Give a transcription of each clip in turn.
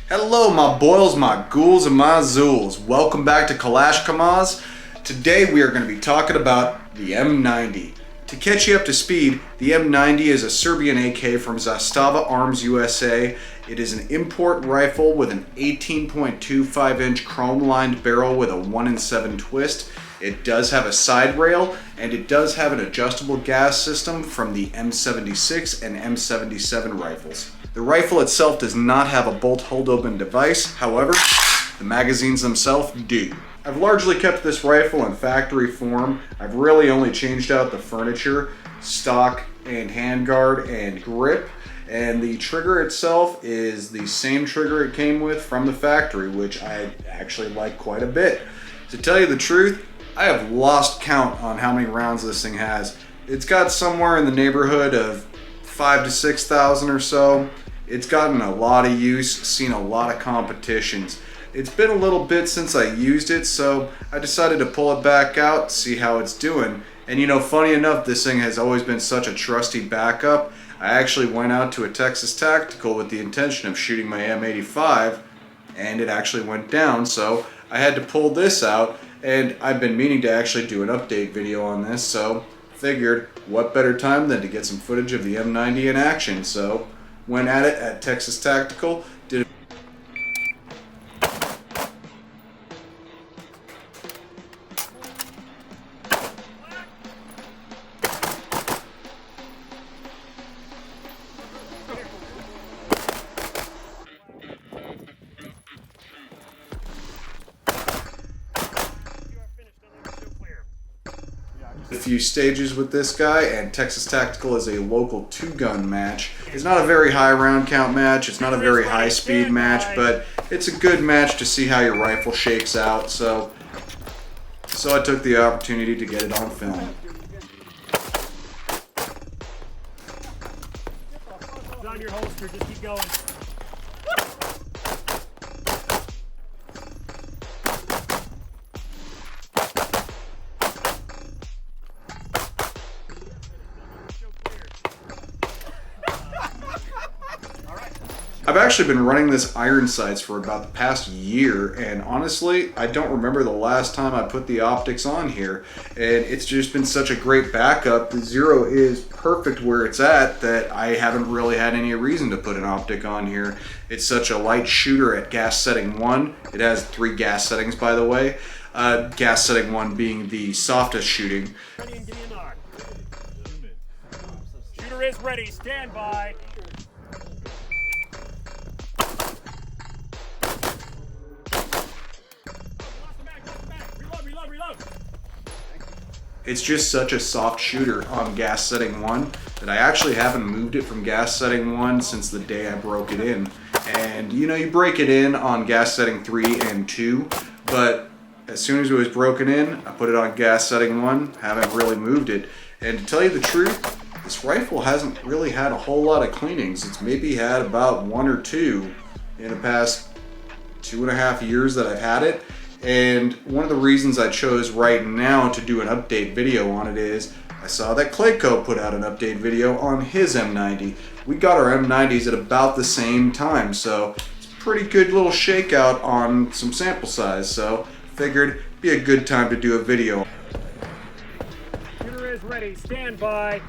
Hello my boils, my ghouls, and my zools. Welcome back to Kalash Kamaz. Today we are going to be talking about the M90. To catch you up to speed, the M90 is a Serbian AK from Zastava Arms USA. It is an import rifle with an 18.25 inch chrome lined barrel with a 1 in 7 twist. It does have a side rail, and it does have an adjustable gas system from the M76 and M77 rifles. The rifle itself does not have a bolt hold open device, however, the magazines themselves do. I've largely kept this rifle in factory form. I've really only changed out the furniture, stock and handguard and grip, and the trigger itself is the same trigger it came with from the factory, which I actually like quite a bit. To tell you the truth, I have lost count on how many rounds this thing has. It's got somewhere in the neighborhood of 5,000 to 6,000 or so. It's gotten a lot of use, seen a lot of competitions. It's been a little bit since I used it, so I decided to pull it back out, see how it's doing. And you know, funny enough, this thing has always been such a trusty backup. I actually went out to a Texas Tactical with the intention of shooting my M85, and it actually went down, so I had to pull this out, and I've been meaning to actually do an update video on this, so figured what better time than to get some footage of the M90 in action. So went at it at Texas Tactical, did a few stages with this guy, and Texas Tactical is a local 2-gun match. It's not a very high round count match, it's not a very high speed match, but it's a good match to see how your rifle shakes out, so I took the opportunity to get it on film. It's on your holster, just keep going. I've actually been running this iron sights for about the past year, and honestly, I don't remember the last time I put the optics on here, and it's just been such a great backup. The zero is perfect where it's at that I haven't really had any reason to put an optic on here. It's such a light shooter at gas setting 1. It has 3 gas settings, by the way. Gas setting 1 being the softest shooting. Ready and give me a nod. Shooter is ready, stand by. Reload. It's just such a soft shooter on gas setting 1 that I actually haven't moved it from gas setting 1 since the day I broke it in. And you know, you break it in on gas setting 3 and 2, but as soon as it was broken in, I put it on gas setting 1, haven't really moved it. And to tell you the truth, this rifle hasn't really had a whole lot of cleanings. It's maybe had about 1 or 2 in the past 2.5 years that I've had it. And one of the reasons I chose right now to do an update video on it is I saw that Clayco put out an update video on his M90. We got our M90s at about the same time, so it's a pretty good little shakeout on some sample size, so figured it'd be a good time to do a video. Shooter is ready, stand by.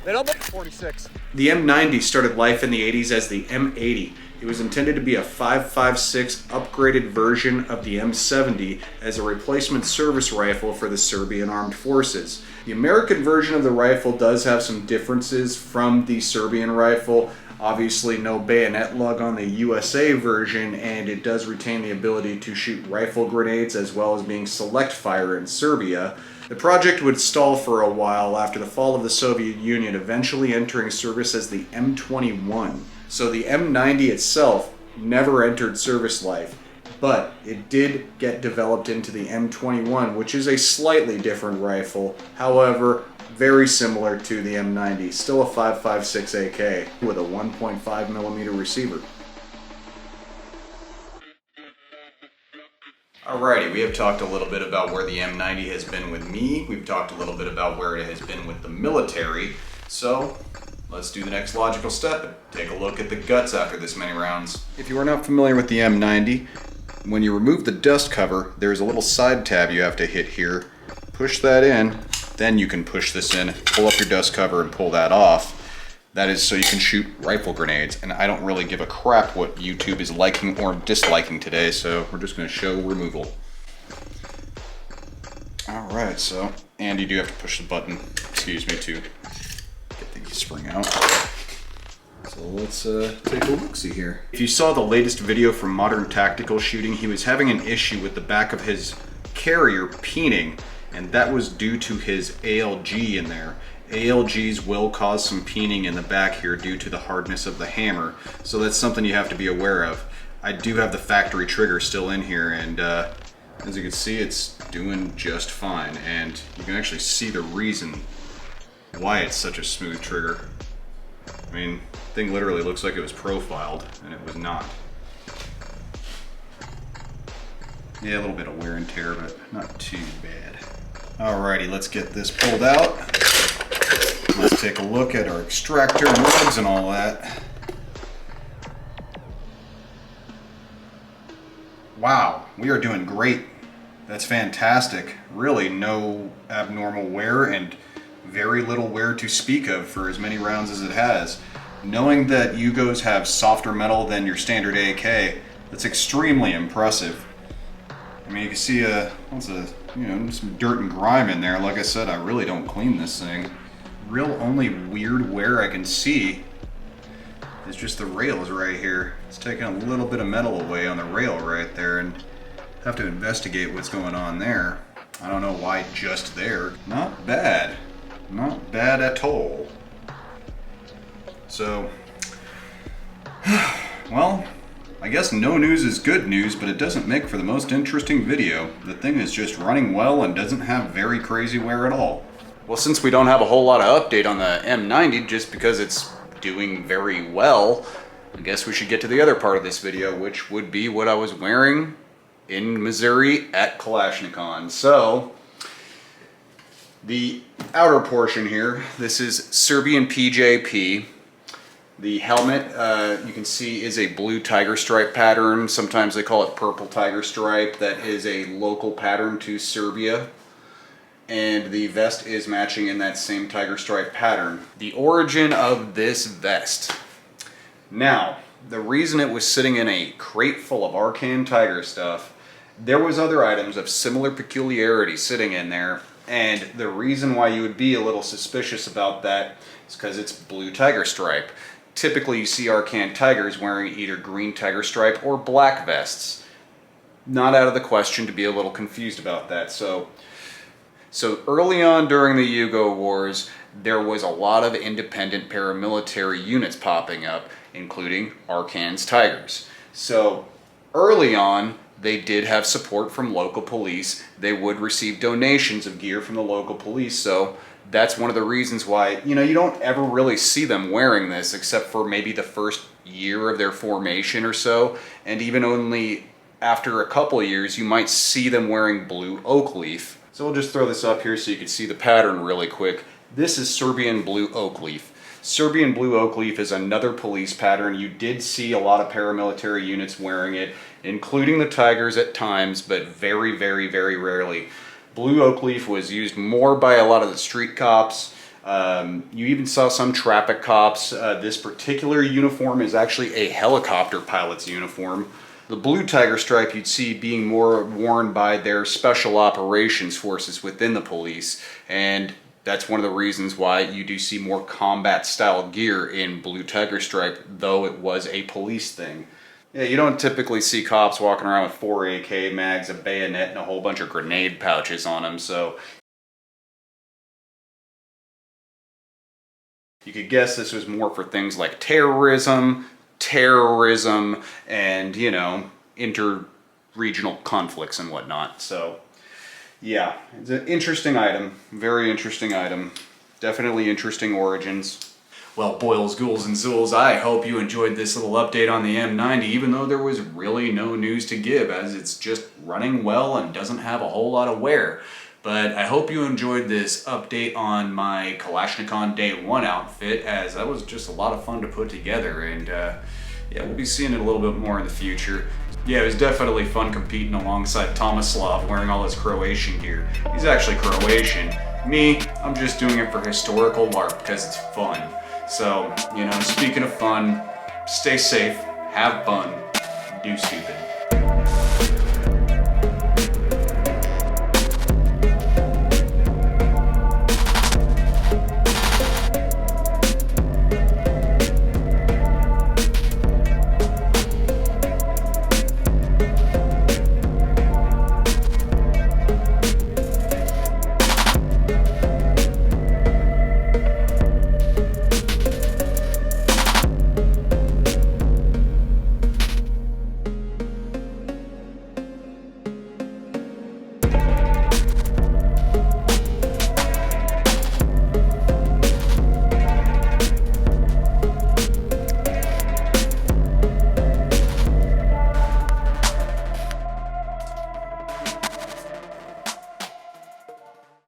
They don't make 46. The M90 started life in the 80s as the M80. It was intended to be a 5.56 upgraded version of the M70 as a replacement service rifle for the Serbian Armed Forces. The American version of the rifle does have some differences from the Serbian rifle. Obviously no bayonet lug on the USA version, and it does retain the ability to shoot rifle grenades as well as being select fire in Serbia. The project would stall for a while after the fall of the Soviet Union, eventually entering service as the M21. So the M90 itself never entered service life, but it did get developed into the M21, which is a slightly different rifle, however, Very similar to the M90, still a 5.56 AK with a 1.5mm receiver. Alrighty, we have talked a little bit about where the M90 has been with me. We've talked a little bit about where it has been with the military. So let's do the next logical step and take a look at the guts after this many rounds. If you are not familiar with the M90, when you remove the dust cover, there's a little side tab you have to hit here. Push that in, then you can push this in, pull up your dust cover and pull that off. That is so you can shoot rifle grenades, and I don't really give a crap what YouTube is liking or disliking today, so we're just going to show removal. Alright, and you do have to push the button, to get the spring out. So let's take a look-see here. If you saw the latest video from Modern Tactical Shooting, he was having an issue with the back of his carrier peening, and that was due to his ALG in there. ALGs will cause some peening in the back here due to the hardness of the hammer, so that's something you have to be aware of. I do have the factory trigger still in here, and as you can see, it's doing just fine, and you can actually see the reason why it's such a smooth trigger. I mean, the thing literally looks like it was profiled, and it was not. Yeah, a little bit of wear and tear, but not too bad. Alrighty, let's get this pulled out. Let's take a look at our extractor and lugs and all that. Wow, we are doing great. That's fantastic. Really no abnormal wear and very little wear to speak of for as many rounds as it has. Knowing that Yugos have softer metal than your standard AK, that's extremely impressive. I mean, you can see some dirt and grime in there. Like I said, I really don't clean this thing. Real only weird wear I can see is just the rails right here. It's taking a little bit of metal away on the rail right there, and have to investigate what's going on there. I don't know why just there. Not bad. Not bad at all. So, well, I guess no news is good news, but it doesn't make for the most interesting video. The thing is just running well and doesn't have very crazy wear at all. Well, since we don't have a whole lot of update on the M90 just because it's doing very well, I guess we should get to the other part of this video, which would be what I was wearing in Missouri at Kalashnikon. So, the outer portion here, this is Serbian PJP. The helmet, you can see, is a blue tiger stripe pattern. Sometimes they call it purple tiger stripe. That is a local pattern to Serbia. And the vest is matching in that same tiger stripe pattern. The origin of this vest. Now, the reason it was sitting in a crate full of Arcan Tiger stuff, there was other items of similar peculiarity sitting in there, and the reason why you would be a little suspicious about that is because it's blue tiger stripe. Typically you see Arcan Tigers wearing either green tiger stripe or black vests. Not out of the question to be a little confused about that. So early on during the Yugo Wars, there was a lot of independent paramilitary units popping up, including Arcan's Tigers. So early on, they did have support from local police. They would receive donations of gear from the local police, so that's one of the reasons why, you don't ever really see them wearing this except for maybe the first year of their formation or so, and even only after a couple of years you might see them wearing blue oak leaf. So we'll just throw this up here so you can see the pattern really quick. This is Serbian blue oak leaf. Serbian blue oak leaf is another police pattern. You did see a lot of paramilitary units wearing it, including the Tigers at times, but very, very, very rarely. Blue oak leaf was used more by a lot of the street cops. You even saw some traffic cops. This particular uniform is actually a helicopter pilot's uniform. The blue tiger stripe you'd see being more worn by their special operations forces within the police, and that's one of the reasons why you do see more combat style gear in blue tiger stripe, though it was a police thing. Yeah, you don't typically see cops walking around with 4 AK mags, a bayonet, and a whole bunch of grenade pouches on them, so you could guess this was more for things like terrorism, and, inter-regional conflicts and whatnot. So, yeah, it's an interesting item, very interesting item. Definitely interesting origins. Well, boils, ghouls, and zools, I hope you enjoyed this little update on the M90, even though there was really no news to give, as it's just running well and doesn't have a whole lot of wear. But I hope you enjoyed this update on my Kalashnikov Day 1 outfit, as that was just a lot of fun to put together, and yeah, we'll be seeing it a little bit more in the future. Yeah, it was definitely fun competing alongside Tomislav wearing all his Croatian gear. He's actually Croatian. Me, I'm just doing it for historical LARP because it's fun. So, speaking of fun, stay safe, have fun, do stupid.